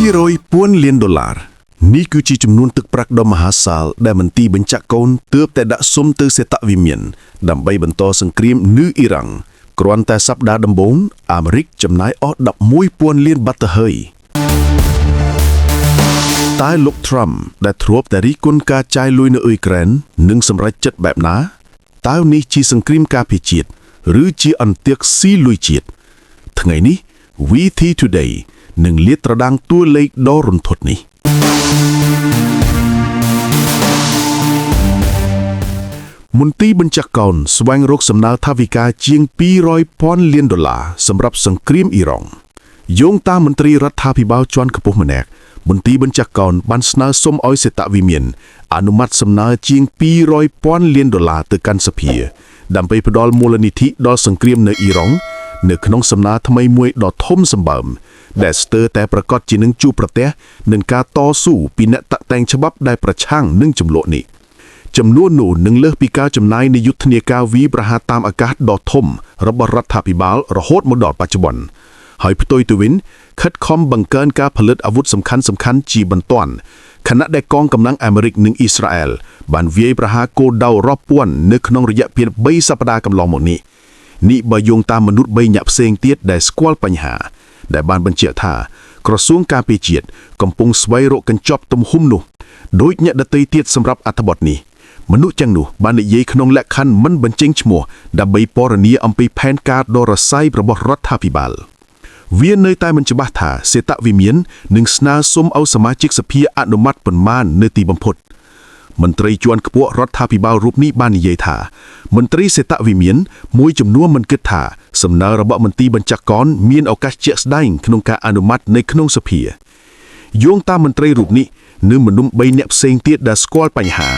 200 លានដុល្លារនេះគឺជាចំនួនទឹកប្រាក់ដ៏មហាសាលដែលមន្ទីរបញ្ជាក់កូនទើបតែដាក់សុំទៅសេតវិមានដើម្បីបន្តសង្គ្រាមនៅអ៊ីរ៉ង់គ្រាន់តែសប្តាហ៍ដំបូងអាមេរិកចំណាយអស់ 11,000 លានបាត់ទៅហើយតែលោក Trump ដែលធ្លាប់តែរិះគន់ការចាយលុយនៅអ៊ុយក្រែននឹងសម្រេចចិត្តបែបណាតើនេះជាសង្គ្រាមការពារជាតិឬជាអន្ទាក់ស៊ីលុយជាតិថ្ងៃនេះ VT Today នឹងលាតត្រដាងតួលេខដ៏រន្ធត់នេះមន្ទីរបញ្ជាក់កោនស្វែងរកសំណើថវិកាជាង 200,000 លានដុល្លារសម្រាប់សង្គ្រាមអ៊ីរ៉ង់យោងតាមមន្ត្រីរដ្ឋាភិបាលជាន់ខ្ពស់ម្នាក់មន្ទីរបញ្ជាក់កោនបានស្នើសុំឲ្យសេតវិមានអនុម័តសំណើជាង 200,000 លានដុល្លារទៅកាន់សភាដើម្បីផ្ដល់មូលនិធិដល់សង្គ្រាមនៅអ៊ីរ៉ង់នៅក្នុងសំណើថ្មីមួយដ៏ធំសម្បើមដែលស្ទើរតែប្រកាសជានឹងជួបប្រទះនឹងការតស៊ូពីអ្នកតាក់តែងច្បាប់ដែលប្រឆាំងនឹងចំនួននេះចំនួននោះនឹងលើសពីការចំណាយនៃយុទ្ធនាការវាយប្រហារតាមអាកាសដ៏ធំរបស់រដ្ឋាភិបាលរហូតមកដល់បច្ចុប្បន្នហើយផ្ទុយទៅវិញខិតខំបង្កើនការផលិតអាវុធសំខាន់ៗជាបន្ទាន់ខណៈដែលកងកម្លាំងអាមេរិកនិងអ៊ីស្រាអែលបានវាយប្រហារគោលដៅរាប់ពាន់នៅក្នុងរយៈពេល3សប្តាហ៍កន្លងមកនេះបើយោងតាមមនុស្ស3ញាក់ផ្សេងទៀតដែលស្គាល់បញ្ហាដែលបានបញ្ជាក់ថាក្រសួងការពារជាតិកំពុងស្វែងរកកញ្ចប់ទំហំនោះដោយអ្នកដទៃទៀតសម្រាប់អត្ថបទនេះមនុស្សទាំងនោះបាននិយាយក្នុងលក្ខខណ្ឌមិនបញ្ចេញឈ្មោះដើម្បីពណ៌នាអំពីផែនការដ៏រស័យរបស់រដ្ឋាភិបាលវានៅតែមិនច្បាស់ថាសេតវិមាននឹងស្នើសុំឲ្យសមាជិកសភាអនុម័តប៉ុន្មាននៅទីបំផុតមន្ត្រីជាន់ខ្ពស់រដ្ឋាភិបាលរូបនេះបាននិយាយថាមន្ត្រីសេតវិមានមួយចំនួនមិនគិតថាសំណើរបស់មន្ទីរបញ្ជាក់កោនមានឱកាសជាក់ស្ដែងក្នុងការអនុម័តនៅក្នុងសភាយោងតាមមន្ត្រីរូបនេះនិងមនុស្ស3នាក់ផ្សេងទៀតដែលស្គាល់បញ្ហា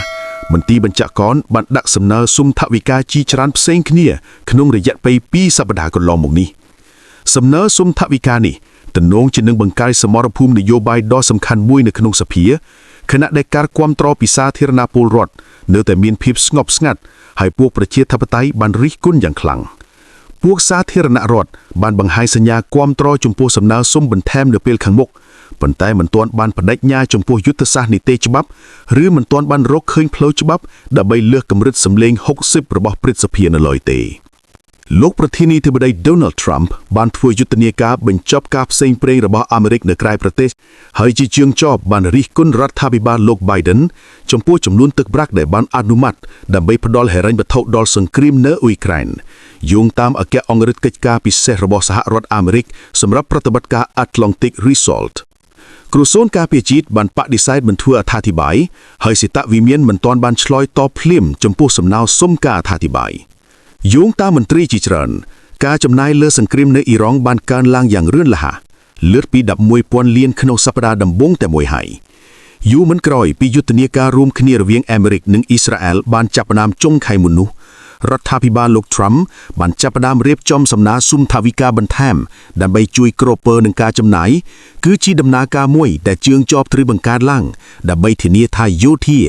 មន្ទីរបញ្ជាក់កោនបានដាក់សំណើសុំថវិកាជាច្រើនផ្សេងគ្នាក្នុងរយៈពេល2សប្តាហ៍កន្លងមកនេះសំណើសុំថវិកានេះទំនងជានឹងបង្កើនសមរភូមិនយោបាយដ៏សំខាន់មួយនៅក្នុងសភាខណៈដែលការគាំទ្រពីសាធារណពលរដ្ឋនៅតែមានភាពស្ងប់ស្ងាត់ហើយពួកប្រជាធិបតេយ្យបានរិះគន់យ៉ាងខ្លាំងពួកសាធារណរដ្ឋបានបង្ហាញសញ្ញាគាំទ្រចំពោះសំណើសុំបន្ថែមនៅពេលខាងមុខប៉ុន្តែមិនទាន់បានបដិញ្ញាចំពោះយុទ្ធសាស្ត្រនីតិច្បាប់ឬមិនទាន់បានរកឃើញផ្លូវច្បាប់ដើម្បីលើសកម្រិតសម្លេង60របស់ព្រឹទ្ធសភានៅឡើយទេលោកប្រធានាធិបតី Donald Trump បានធ្វើយុទ្ធនាការបញ្ចប់ការផ្សេងព្រេងរបស់អាមេរិកនៅក្រៅប្រទេសហើយជាជាងចប់បានរិះគន់រដ្ឋាភិបាលលោក Biden ចំពោះចំនួនទឹកប្រាក់ដែលបានអនុម័តដើម្បីផ្ដល់ហិរញ្ញវត្ថុដល់សង្គ្រាមនៅអ៊ុយក្រែនយោងតាមអគ្គអង្គរដ្ឋកិច្ចការពិសេសរបស់សហរដ្ឋអាមេរិកសម្រាប់ប្រតិបត្តិការ Atlantic Resolve ក្រសួងការពារជាតិបានបដិសេធមិនធ្វើអត្ថាធិប្បាយហើយសេតវិមានមិនទាន់បានឆ្លើយតបភ្លាមចំពោះសំណើសុំការអត្ថាធិប្បាយយោងតាមមន្ត្រីជាច្រើនការចំណាយលើសង្គ្រាមនៅអ៊ីរ៉ង់បានកើនឡើងយ៉ាងលឿនលះលើសពី 11,000 លានក្នុងសប្តាហ៍ដំបូងតែមួយហើយយូរមិនក្រោយពីយុទ្ធនាការរួមគ្នារវាងអាមេរិកនិងអ៊ីស្រាអែលបានចាប់ផ្ដើមចុងខែមុននោះរដ្ឋាភិបាលលោក Trump បានចាប់ផ្ដើមរៀបចំសំណើសុំថវិកាបន្ថែមដើម្បីជួយគ្របពើនឹងការចំណាយគឺជាដំណើរការមួយដែលជើងជាប់ត្រូវបង្កើតឡើងដើម្បីធានាថាយោធា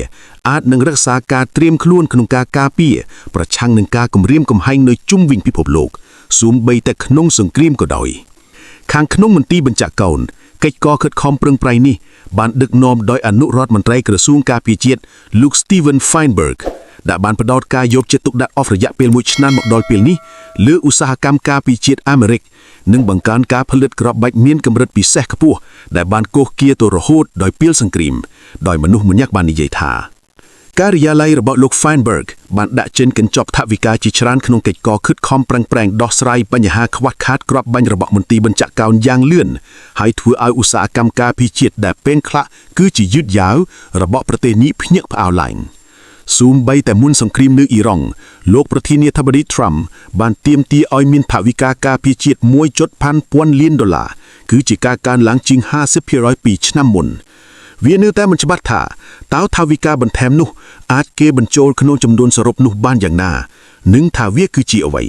អាចនឹងរក្សាការត្រៀមខ្លួនក្នុងការការពារប្រឆាំងនឹងការគំរាមកំហែងនៅជុំវិញពិភពលោកសូម្បីតែក្នុងសង្គ្រាមក៏ដោយខាងក្នុងមន្ទីរបញ្ជាក់កោនកិច្ចកខិតខំប្រឹងប្រែងនេះបានដឹកនាំដោយអនុរដ្ឋមន្ត្រីក្រសួងការពារជាតិលោក Steven Feinberg ដែលបានផ្ដោតការយកចិត្តទុកដាក់អស់រយៈពេល1ឆ្នាំមកដល់ពេលនេះលើឧស្សាហកម្មការពារជាតិអាមេរិកនិងបង្កើនការផលិតគ្រាប់បែកមានកម្រិតពិសេសខ្ពស់ដែលបានកោសគៀទៅរហូតដោយពេលសង្គ្រាមដោយមនុស្សម្នាក់បាននិយាយថាការិយាល័យរបស់លោក Feinberg បានដាក់ចេញកញ្ចប់ថវិកាជាច្រើនក្នុងកិច្ចកខិតខំប្រឹងប្រែងដោះស្រាយបញ្ហាខ្វះខាតគ្រាប់បាញ់របស់មន្ទីរបញ្ជាក់កោនយ៉ាងលឿនហើយធ្វើឲ្យឧស្សាហកម្មការពារជាតិដែលពេលខ្លះគឺជាយឺតយ៉ាវរបស់ប្រទេសនេះភ្ញាក់ផ្អើលឡើងសូម្បីតែមុនសង្គ្រាមនៅអ៊ីរ៉ង់លោកប្រធានាធិបតី Trump បានទាមទារឲ្យមានថវិកាការពារជាតិ 1.5 លានដុល្លារគឺជាការកើនឡើងជាង 50% ពីឆ្នាំមុនវានៅតែមិនច្បាស់ថាតើថវិកាបន្ថែមនោះអាចគេបញ្ចូលក្នុងចំនួនសរុបនោះបានយ៉ាងណានិងថាវាគឺជាអ្វី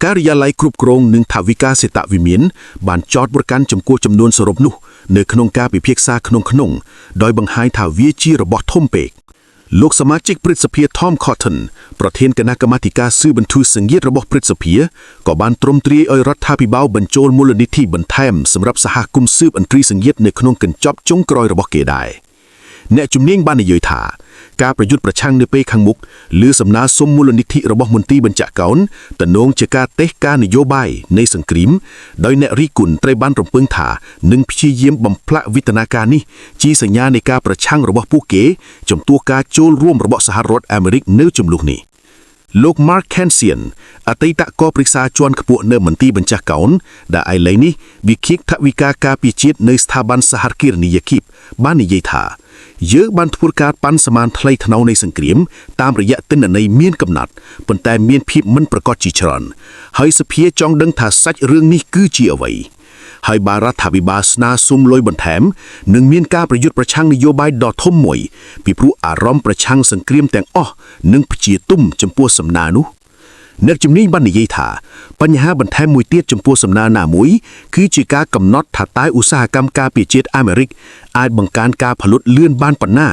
ការិយាល័យគ្រប់គ្រងនិងថវិកាសេតវិមានបានចោទប្រកាន់ចំពោះចំនួនសរុបនោះនៅក្នុងការពិភាក្សាក្នុងដោយបង្ហាញថាវាជារបស់ធំពេក លោកសមាជិកព្រឹទ្ធសភា Tom Cotton ប្រធានគណៈកម្មាធិការស៊ើបអន្ទូសង្ឃាតរបស់ព្រឹទ្ធសភាក៏បានទ្រង់ទ្រាយឲ្យរដ្ឋាភិបាលបញ្ចូលមូលនិធិបន្ថែមសម្រាប់សហគមន៍ស៊ើបអន្ត្រីសង្ឃាតនៅក្នុងកញ្ចប់ចុងក្រោយរបស់គេដែរអ្នកជំនាញបាននិយាយថាការប្រយុទ្ធប្រឆាំងនៅពេលខាងមុខឬសំណើសុំមូលនិធិរបស់មន្ទីរបញ្ជាក់កោនតំណងជាការតេស្តការនយោបាយនៃសង្គ្រាមដោយអ្នករីគុណត្រូវបានរំពឹងថានឹងព្យាយាមបំផ្លាក់វិធានការនេះជាសញ្ញានៃការប្រឆាំងរបស់ពួកគេចំពោះការចូលរួមរបស់សហរដ្ឋអាមេរិកនៅចំនួននេះលោក Mark Kensian អតីតកោប្រឹក្សាជាន់ខ្ពស់នៅមន្ទីរបញ្ជាក់កោនដែលឥឡូវនេះវិភាគថវិកាការពារជាតិនៅស្ថាប័នសហគមន៍គីបបាននិយាយថាយើងបានធ្វើការប៉ាន់សមានថ្លៃថ្នូរនៃសង្គ្រាមតាមរយៈទិន្នន័យមានកំណត់ប៉ុន្តែមានភាពមិនប្រកបជាច្រើនហើយសភាចង់ដឹងថាសាច់រឿងនេះគឺជាអ្វីហើយបារដ្ឋាភិបាលស្នើសុំលុយបន្ថែមនឹងមានការប្រយុទ្ធប្រឆាំងនយោបាយដ៏ធំមួយពីព្រោះអារម្មណ៍ប្រឆាំងសង្គ្រាមទាំងអស់នឹងព្យាទុំចំពោះសំណើនោះអ្នកជំនាញបាននិយាយថាបញ្ហាបន្ថែមមួយទៀតចំពោះសំណើណាមួយគឺជាការកំណត់ថាតើឧស្សាហកម្មការពារជាតិអាមេរិកអាចបង្កើនការផលិតលឿនបានប៉ុណ្ណា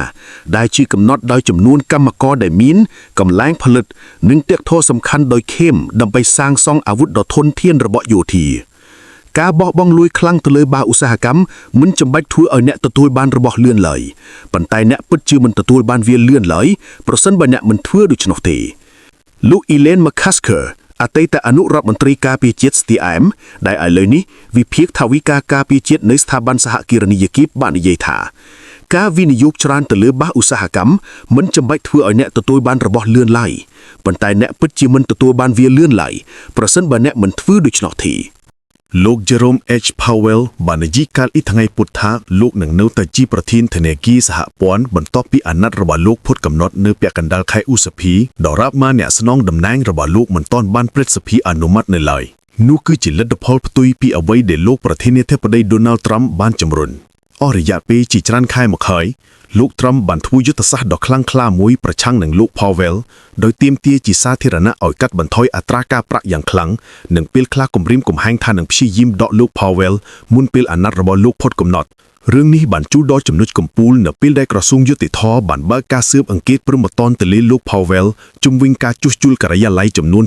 ដែលជាកំណត់ដោយចំនួនកម្មករដែលមានកម្លាំងផលិតនិងទាក់ទងសំខាន់ដោយខេមដើម្បីសាងសង់អាវុធដ៏ធន់ធានរបស់យោធាការបោះបង់លួយខ្លាំងទៅលើបាសឧស្សាហកម្មមិនចាំបាច់ធ្វើឲ្យអ្នកទទួលបានរបស់លឿនឡើយប៉ុន្តែអ្នកពិតជាមិនទទួលបានវាលឿនឡើយប្រសិនបើអ្នកមិនធ្វើដូច្នោះទេលោក Elaine McCasker អតីតអនុរដ្ឋមន្ត្រីការពារជាតិ STM ដែលឥឡូវនេះវិភាគថវិកាការពារជាតិនៅស្ថាប័នសហគមន៍គីបបាននិយាយថាការវិនិយោគច្រើនទៅលើបាសឧស្សាហកម្មមិនចាំបាច់ធ្វើឲ្យអ្នកទទួលបានរបស់លឿនឡើយប៉ុន្តែអ្នកពិតជាមិនទទួលបានវាលឿនឡើយប្រសិនបើអ្នកមិនធ្វើដូច្នោះទេលោក Jerome H. Powell បាននិយាយកាលពីថ្ងៃពុធថាលោកនឹងនៅតែជាប្រធានធនាគារសហព័ន្ធបន្ទាប់ពីអាណត្តិរបស់លោកផុតកំណត់នៅពាក់កណ្ដាលខែឧសភាដរាបមកអ្នកស្នងតំណែងរបស់លោកមិនទាន់បានព្រឹទ្ធសភាអនុម័តនៅឡើយនោះគឺជាលទ្ធផលផ្ទុយពីអ្វីដែលលោកប្រធានាធិបតី Donald Trump បានជំរុញអស់រយៈពេលជាច្រើនខែមកហើយលោក Trump បានធ្វើយុទ្ធសាស្ត្រដ៏ខ្លាំងក្លាមួយប្រឆាំងនឹងលោក Powell ដោយទាមទារជាសាធារណៈឲ្យកាត់បន្ថយអត្រាការប្រាក់យ៉ាងខ្លាំងនិងពេលខ្លះគំរាមកំហែងថានឹងព្យាយាមដកលោក Powell មុនពេលអាណត្តិរបស់លោកផុតកំណត់រឿងនេះបានជួបដល់ចំណុចកំពូលនៅពេលដែលក្រសួងយុតិធម៌បានបើកការស៊ើបអង្កេតព្រមត្តនទៅលើលោក Powell ជុំវិញការជួសជុលការិយាល័យចំនួន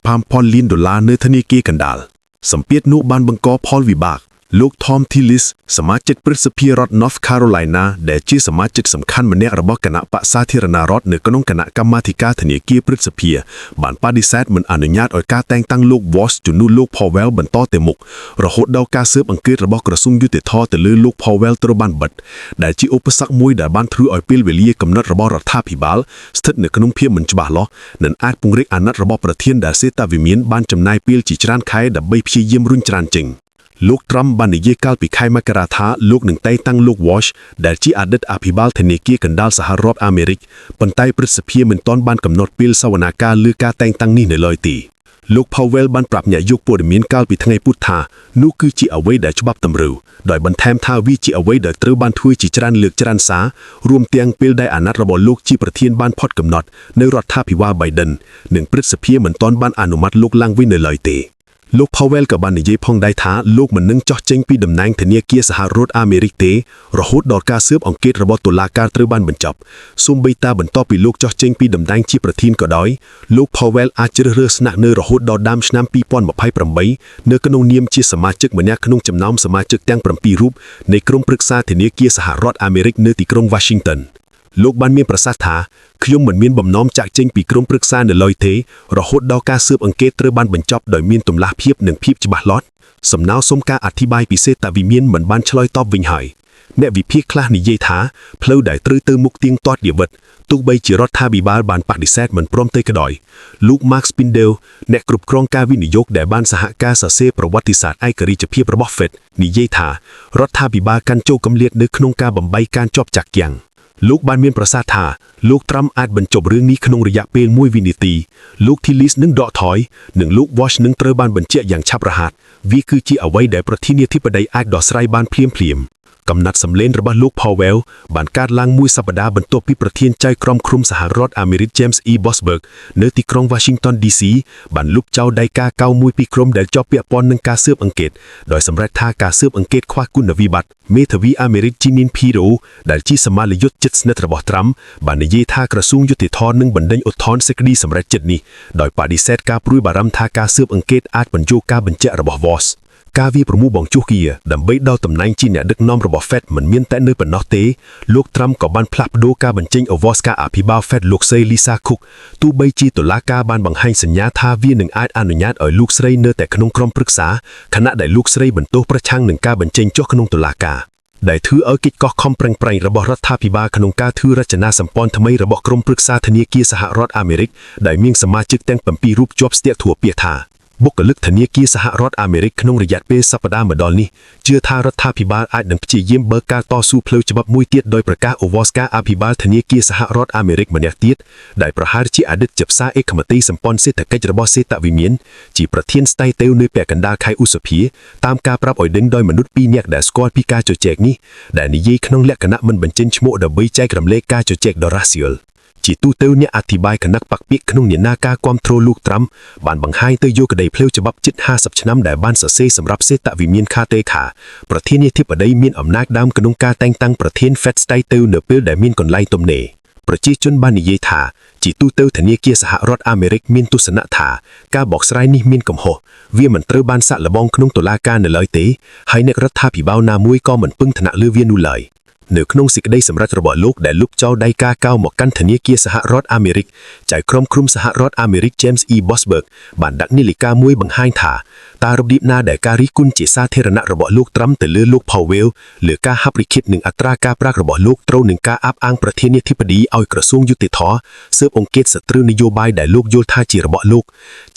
$2.5 លាននៅធនាគារកណ្ដាលសម្ពាធនោះបានបង្កផលវិបាកលោក Tom Tillis សមាជិកព្រឹទ្ធសភារដ្ឋ North Carolina ដែលជាសមាជិកសំខាន់ម្នាក់របស់គណៈបក្សសាធារណរដ្ឋនៅក្នុងគណៈកម្មាធិការធនាគារព្រឹទ្ធសភាបានបដិសេធមិនអនុញ្ញាតឲ្យការតែងតាំងលោក Walsh ជំនួសលោក Powell បន្តទៅមុខរហូតដល់ការស៊ើបអង្កេតរបស់ក្រសួងយុតិធម៌ទៅលើលោក Powell ត្រូវបានបិទដែលជាឧបសគ្គមួយដែលបានធ្វើឲ្យពេលវេលាកំណត់របស់រដ្ឋាភិបាលស្ថិតនៅក្នុងភាពមិនច្បាស់លាស់និងអាចពង្រីកអាណត្តិរបស់ប្រធានដែលសេតាវិមានបានចំណាយពេលជាច្រើនខែដើម្បីព្យាយាមរុញច្រានចេញលោក Trump បាននិយាយកាលពីខែមករាថាលោកនឹងតែងតាំងលោក Walsh ដែលជាអតីតអភិបាលធនាគារកណ្ដាលសហរដ្ឋអាមេរិកប៉ុន្តែព្រឹទ្ធសភាមិនទាន់បានកំណត់ពេលសវនាការលើការតែងតាំងនេះនៅឡើយទេលោក Powell បានប្រាប់អ្នកយកព័ត៌មានកាលពីថ្ងៃពុធថានោះគឺជាអ្វីដែលច្បាប់តម្រូវដោយបន្ថែមថាវាជាអ្វីដែលត្រូវបានធ្វើជាច្រើនលើកច្រើនសាររួមទាំងពេលដែលអាណត្តិរបស់លោកជាប្រធានបានផុតកំណត់នៅរដ្ឋាភិបាល Biden និងព្រឹទ្ធសភាមិនទាន់បានអនុម័តលោកឡើងវិញនៅឡើយទេលោក Powell ក៏បាននិយាយផងដែរថាលោកមិននឹងចោះចេញពីតំណែងធនាគារសហរដ្ឋអាមេរិកទេរហូតដល់ការស៊ើបអង្កេតរបស់តុលាការត្រូវបានបញ្ចប់សូម្បីតែបន្ទាប់ពីលោកចោះចេញពីតំណែងជាប្រធានក៏ដោយលោក Powell អាចជ្រើសរើសស្នាក់នៅរហូតដល់ដើមឆ្នាំ2028នៅក្នុងនាមជាសមាជិកម្នាក់ក្នុងចំណោមសមាជិកទាំង7រូបនៃក្រុមប្រឹក្សាធនាគារសហរដ្ឋអាមេរិកនៅទីក្រុង Washingtonលោកបានមានប្រសាសន៍ថាខ្ញុំមិនមានបំណងចាក់ចេញពីក្រុមប្រឹក្សានៅឡើយទេរហូតដល់ការស៊ើបអង្កេតត្រូវបានបញ្ចប់ដោយមានទម្លាស់ភាពនិងភាពច្បាស់លាស់សំណើសុំការអធិប្បាយពិសេសតាវិមានមិនបានឆ្លើយតបវិញហើយអ្នកវិភាគខ្លះនិយាយថាផ្លូវដែលត្រូវទៅមុខទៀងទាត់យវិតទោះបីជារដ្ឋាភិបាលបានបដិសេធមិនព្រមទេក៏ដោយលោក Mark Spindale អ្នកគ្រប់គ្រងការវិនិយោគដែលបានសហការសរសេរប្រវត្តិសាស្ត្រឯករាជ្យភាពរបស់ Fed និយាយថារដ្ឋាភិបាលកាន់ចូលគម្លាតនៅក្នុងការបំបីការជាប់ចាក់គាំងលោកបានមានប្រសាសន៍ថាលោក Trump អាចបញ្ចប់រឿងនេះក្នុងរយៈពេល1វិនាទីលោក Tillis នឹងដកថយនិងលោក Walsh នឹងត្រូវបានបញ្ជាក់យ៉ាងឆាប់រហ័សវាគឺជាអ្វីដែលប្រធានាធិបតីអាចដោះស្រាយបានភ្លាមៗ กำนัดสำเร็จរបស់លោក Powell បានកើតឡើងមួយសប្តាហ៍បន្ទាប់ពីប្រធានចៅក្រមឃុំសហរដ្ឋអាមេរិក James E. Bosberg នៅទីក្រុង Washington DC បានលុបចោលដីកាកៅមួយពីក្រុមដែលជាប់ពាក់ព័ន្ធនឹងការស៊ើបអង្កេតដោយសម្រេចថាការស៊ើបអង្កេតខ្វះគុណវិបត្តិមេធាវីអាមេរិក Jeanine Pirro ដែលជាសមាជិកយុទ្ធជិតស្និទ្ធរបស់ Trump បាននិយាយថាក្រសួងយុតិធម៌នឹងបណ្ដេញឧទ្ធរណ៍សេចក្តីសម្រេចចិត្តនេះដោយបដិសេធការព្រួយបារម្ភថាការស៊ើបអង្កេតអាចបញ្ចូលការបញ្ជាក់របស់ Voss ការវាប្រមូលបង្ចុះគាដើម្បីដល់តំណែងជាអ្នកដឹកនាំរបស់ Fed មិនមានតែនៅប៉ុណ្ណោះទេលោក Trump ក៏បានផ្លាស់ប្ដូរការបញ្ចេញអវ៉ាសការអភិបាល Fed លោកស្រី Lisa Cook ទោះបីជាតុលាការបានបង្ហាញសញ្ញាថាវានឹងអាចអនុញ្ញាតឲ្យលោកស្រីនៅតែក្នុងក្រុមប្រឹក្សាខណៈដែលលោកស្រីបន្ទោសប្រឆាំងនឹងការបញ្ចេញចុះក្នុងតុលាការដែលធ្វើឲ្យកិច្ចកោះខំប្រឹងប្រែងរបស់រដ្ឋាភិបាលក្នុងការធ្វើរចនាសម្ព័ន្ធថ្មីរបស់ក្រុមប្រឹក្សាធនាគារសហរដ្ឋអាមេរិកដែលមានសមាជិកទាំង7រូបជាប់ស្ទាក់ធ្វពាក្យថាបុគ្គលិកធនាគារសហរដ្ឋអាមេរិកក្នុងរយៈពេលសប្តាហ៍ម្ដងនេះជឿថារដ្ឋាភិបាលអាចនឹងព្យាយាមបើកការតស៊ូផ្លូវច្បាប់មួយទៀតដោយប្រកាសអូវ៉ាសការអភិបាលធនាគារសហរដ្ឋអាមេរិកម្នាក់ទៀតដែលប្រហែលជាអតីតជាផ្សារអេកមទីសម្ព័ន្ធសេដ្ឋកិច្ចរបស់សេតវិមានជាប្រធានស្ដីតេវនៅពាក់កណ្ដាលខែឧសភាតាមការប្រាប់ឲ្យដឹងដោយមនុស្ស2នាក់ដែលស្គាល់ពីការជជែកនេះដែលនិយាយក្នុងលក្ខណៈមិនបញ្ចេញឈ្មោះដើម្បីចែករំលែកការជជែកដ៏រ៉ាសៀលជាទូទៅអ្នកអធិប្បាយគណៈបកពាក្យក្នុងនានាការគាំទ្រលោក Trump បានបង្ហាញទៅយកក្តីផ្លូវច្បាប់ជិត50ឆ្នាំដែលបានសរសេរសម្រាប់សេតវិមានខាទេថាប្រធានាធិបតីមានអំណាចដើមក្នុងការតែងតាំងប្រធាន Fed ស្ដីទៅនៅពេលដែលមានកន្លែងទំនេរប្រជាជនបាននិយាយថាជាទូទៅធនាគារសហរដ្ឋអាមេរិកមានទស្សនៈថាការបកស្រាយនេះមានកំហុសវាមិនត្រូវបានសាកល្បងក្នុងតុលាការនៅឡើយទេហើយអ្នករដ្ឋាភិបាលណាមួយក៏មិនពឹងថ្នាក់លើវានោះឡើយនៅក្នុងសេចក្តីសម្រេចរបស់លោកដែលលុបចោលដីកាកៅមកកាន់ធនាគារសហរដ្ឋអាមេរិកចៅក្រមឃុំសហរដ្ឋអាមេរិក James E. Bosberg បានដាក់នាឡិកាមួយបង្ហាញថាតើរបៀបណាដែលការរិះគន់ជាសាធារណៈរបស់លោក Trump ទៅលើលោក Powell លើការហាប់រិខិតនឹងអត្រាការប្រាក់របស់លោកត្រូវនឹងការអាប់អាងប្រធានាធិបតីឲ្យក្រសួងយុតិធម៌ស៊ើបអង្កេតសត្រូវនយោបាយដែលលោកយល់ថាជារបស់លោក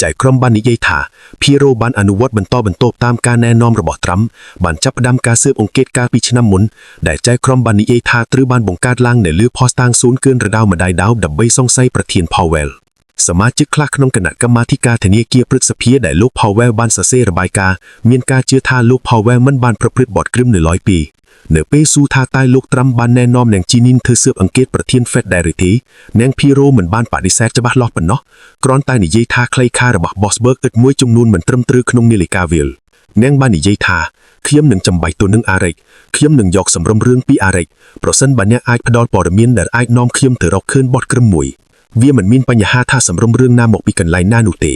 ចៅក្រមបាននិយាយថា Pirro បានអនុវត្តបន្តបន្ទាប់តាមការណែនាំរបស់ Trump បានចាប់ផ្ដើមការស៊ើបអង្កេតកាលពីឆ្នាំមុនដែលចៅក្រមបាននិយាយថាត្រូវបានបង្កើតឡើងនៅលើផុសតាងស៊ូនគឿនរដៅម្ដាយដោដើម្បីសង្ស័យប្រធាន Powell សមាជិកខ្លះក្នុងគណៈកម្មាធិការធនាគារព្រឹទ្ធសភាដែលលោក Powell បានសរសេររបាយការណ៍មានការជឿថាលោក Powell មិនបានប្រព្រឹត្តបទក្រិមនៅឡើយពីនៅពេលសួរថាតើលោក Trump បានណែនាំនឹង Jeanine ធ្វើស៊ើបអង្កេតប្រធាន Fed ដែរឬទេនាង Pirro មិនបានបដិសេធច្បាស់លាស់ប៉ុណ្ណោះគ្រាន់តែនិយាយថាក្លេខារបស់ Bosberg ឥតមួយចំនួនមិនត្រឹមត្រូវក្នុងនាឡិកាវាលនាងបាននិយាយថាខ្ញុំនឹងចំបាច់ទៅនឹងអារិកខ្ញុំនឹងយកសំរុំរឿងពីអារិកប្រសិនបើអ្នកអាចផ្ដល់ព័ត៌មានដែលអាចនាំខ្ញុំទៅរកឃើញបទក្រិមមួយវាមិនមានបញ្ហាថាសំរុំរឿងណាមកពីកន្លែងណានោះទេ